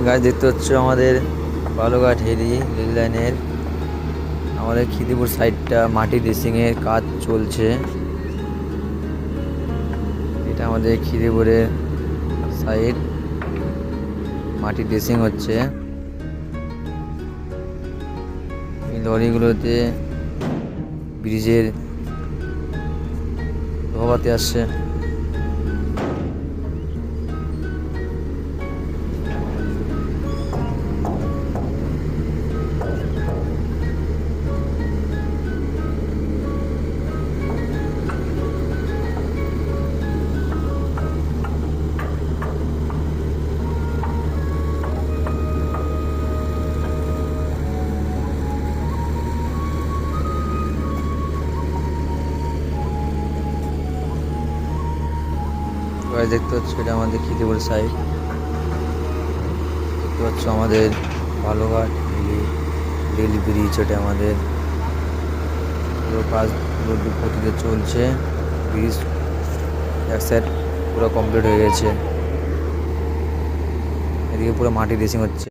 গাছ দেখতে হচ্ছে আমাদের বালুঘাট হেরি রেল লাইনের আমাদের খিদিপুর সাইডটা মাটি ড্রেসিংয়ের কাজ চলছে। এটা আমাদের খিদিপুরের সাইড, মাটি ড্রেসিং হচ্ছে। এই লরিগুলোতে ব্রিজের ধোয়াতে আসছে। দেখতে হচ্ছে এটা আমাদের খিদিপুর সাইড, দেখতে পাচ্ছ আমাদের বালুঘাট রেল ব্রিজ। ওটা আমাদের পুরো কাজ পুরো গতিতে চলছে। ব্রিজ এক সাইড পুরো কমপ্লিট হয়ে গেছে, এদিকে পুরো মাটি ড্রেসিং হচ্ছে।